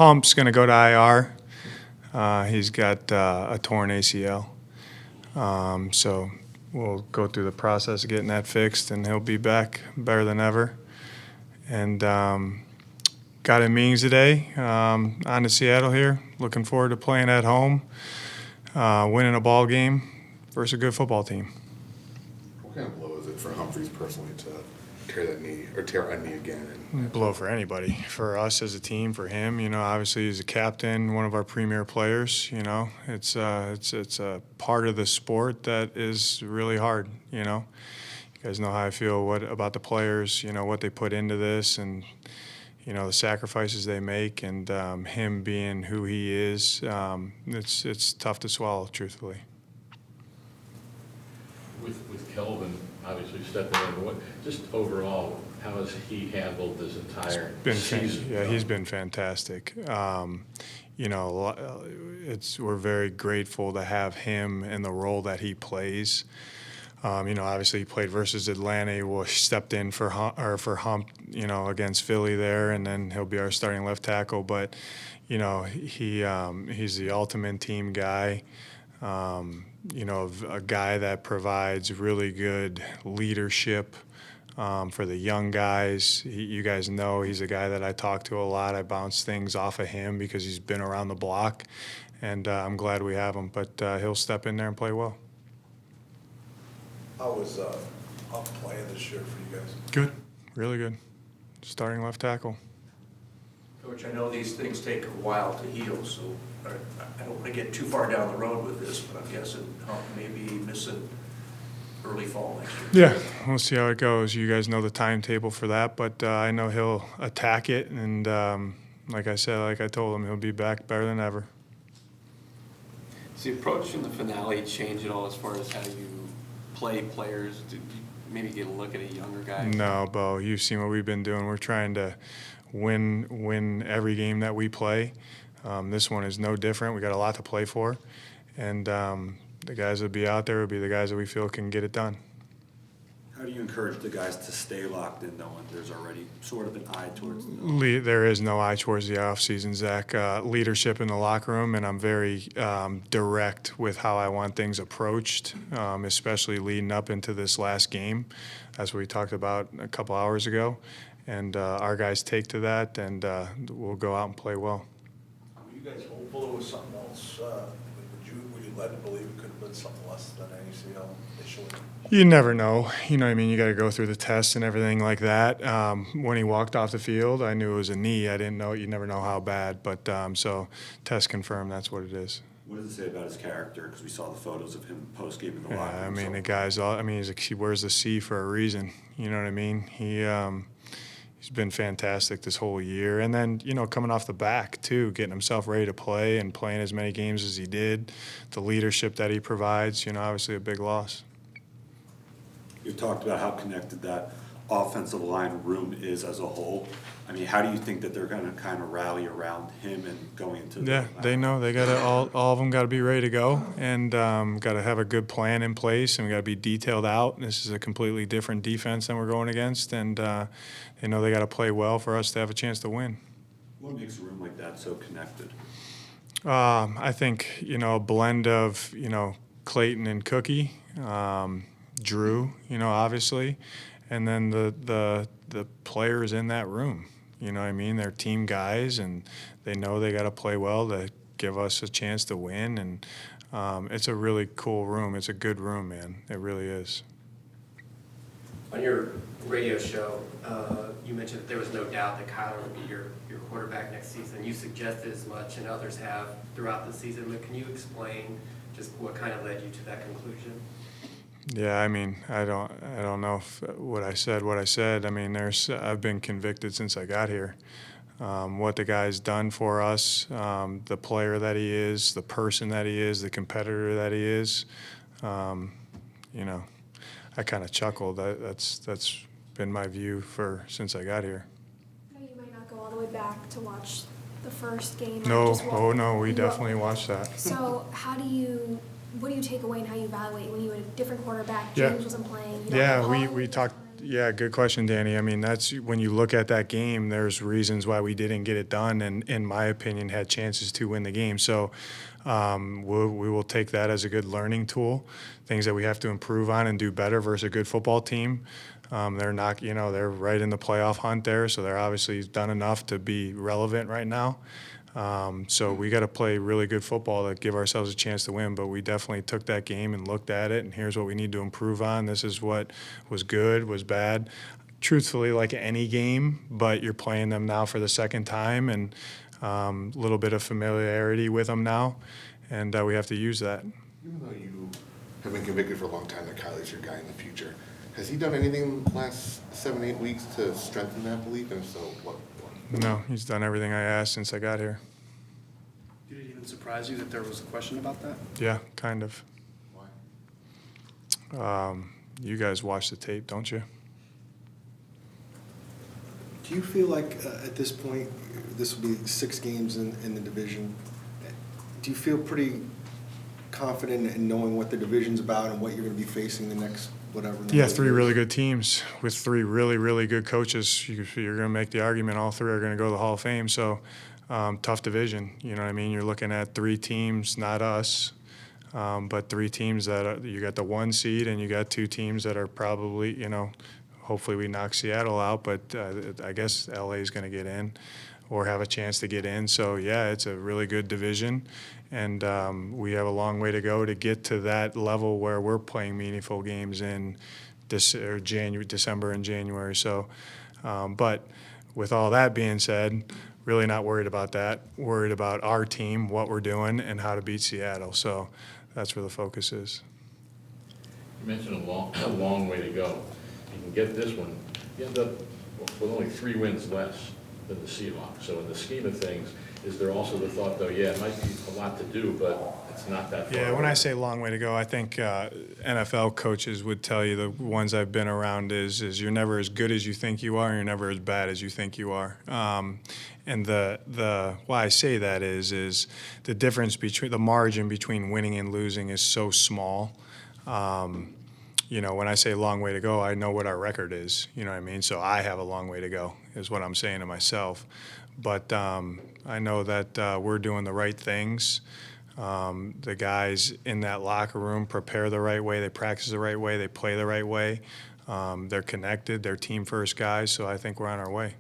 Hump's going to go to IR. He's got a torn ACL. So we'll go through the process of getting that fixed, and he'll be back better than ever. And got in meetings today on to Seattle here. Looking forward to playing at home, winning a ball game versus a good football team. What kind of blow is it for Humphries personally to tear that knee or tear a knee again? Blow for anybody, for us as a team, for him. Obviously he's a captain, one of our premier players. It's a part of the sport that is really hard. You guys know how I feel about the players. What they put into this, and the sacrifices they make, and him being who he is. It's tough to swallow, truthfully. With Kelvin obviously stepping in, just overall, how has he handled this entire season? He's been fantastic. We're very grateful to have him in the role that he plays. Obviously he played versus Atlanta. He stepped in for Hump, against Philly there, and then he'll be our starting left tackle. But, he's the ultimate team guy. A guy that provides really good leadership for the young guys. You guys know he's a guy that I talk to a lot. I bounce things off of him because he's been around the block, and I'm glad we have him. But he'll step in there and play well. How was Hump playing this year for you guys? Good, really good. Starting left tackle. Coach, I know these things take a while to heal, so I don't want to get too far down the road with this, but I'm guessing Hump may be missing early fall next year. Yeah, we'll see how it goes. You guys know the timetable for that, but I know he'll attack it, and like I told him, he'll be back better than ever. Does the approach in the finale change at all as far as how you play players? Did you maybe get a look at a younger guy? No, Bo, you've seen what we've been doing. We're trying to win every game that we play. This one is no different. We got a lot to play for, and the guys that will be out there will be the guys that we feel can get it done. How do you encourage the guys to stay locked in, knowing there's already sort of an eye towards There is no eye towards the offseason, Zach. Leadership in the locker room, and I'm very direct with how I want things approached, especially leading up into this last game. That's what we talked about a couple hours ago. And our guys take to that, and we'll go out and play well. Were you guys hopeful it was something else? Were you led to believe it could have been something less than an ACL initially? You never know. You know what I mean? You got to go through the tests and everything like that. When he walked off the field, I knew it was a knee. I didn't know. You never know how bad. But so test confirmed that's what it is. What does it say about his character? Because we saw the photos of him post-game in the locker room. I mean, the guy's all. I mean, he wears the C for a reason. You know what I mean? He's been fantastic this whole year. And then, coming off the back, too, getting himself ready to play and playing as many games as he did, the leadership that he provides, obviously a big loss. You talked about how connected that offensive line room is as a whole. I mean, how do you think that they're going to kind of rally around him and going into the they know they got to all of them got to be ready to go, and got to have a good plan in place, and we got to be detailed out. This is a completely different defense than we're going against, and they know they got to play well for us to have a chance to win. What makes a room like that so connected? I think a blend of Clayton and Cookie, Drew, obviously, and then the players in that room. You know what I mean? They're team guys, and they know they got to play well to give us a chance to win. And it's a really cool room. It's a good room, man. It really is. On your radio show, you mentioned that there was no doubt that Kyler would be your quarterback next season. You suggested as much, and others have throughout the season. But can you explain just what kind of led you to that conclusion? Yeah, I mean, I don't know if what I said. I mean, I've been convicted since I got here. What the guy's done for us, the player that he is, the person that he is, the competitor that he is. I kind of chuckled. That's been my view since I got here. You might not go all the way back to watch the first game. No, we definitely watched that. So what do you take away and how you evaluate when you had a different quarterback? James wasn't playing. We Yeah, good question, Danny. I mean, that's when you look at that game, there's reasons why we didn't get it done, and in my opinion, had chances to win the game. So we will take that as a good learning tool, things that we have to improve on and do better versus a good football team. They're not, they're right in the playoff hunt there, so they're obviously done enough to be relevant right now. So we got to play really good football to give ourselves a chance to win. But we definitely took that game and looked at it, and here's what we need to improve on. This is what was good, was bad. Truthfully, like any game, but you're playing them now for the second time, and a little bit of familiarity with them now, and we have to use that. Even though you have been convicted for a long time that Kylie's your guy in the future, has he done anything in the last 7-8 weeks to strengthen that belief? And if so, what? No, he's done everything I asked since I got here. Did it even surprise you that there was a question about that? Yeah, kind of. Why? You guys watch the tape, don't you? Do you feel like at this point, this will be 6 games in the division, do you feel pretty confident in knowing what the division's about and what you're going to be facing the next whatever? Yeah, 3 really good teams with 3 really, really good coaches. You're going to make the argument all 3 are going to go to the Hall of Fame. So tough division. You know what I mean? You're looking at 3 teams, not us, but 3 teams that you got the 1 seed, and you got 2 teams that are probably, hopefully we knock Seattle out, but I guess LA is going to get in or have a chance to get in. So, yeah, it's a really good division, and we have a long way to go to get to that level where we're playing meaningful games in December and January. So, but with all that being said, really not worried about that. Worried about our team, what we're doing, and how to beat Seattle. So that's where the focus is. You mentioned a long way to go. You can get this one. You end up with only 3 wins less than the Seahawks. So in the scheme of things, is there also the thought, though, yeah, it might be a lot to do, but it's not that far Yeah, away? when I say long way to go, I think NFL coaches would tell you, the ones I've been around, is you're never as good as you think you are, and you're never as bad as you think you are. And the why I say that is the difference between the margin between winning and losing is so small. When I say long way to go, I know what our record is. You know what I mean? So I have a long way to go, is what I'm saying to myself. But I know that we're doing the right things. The guys in that locker room prepare the right way, they practice the right way, they play the right way. They're connected, they're team first guys, so I think we're on our way.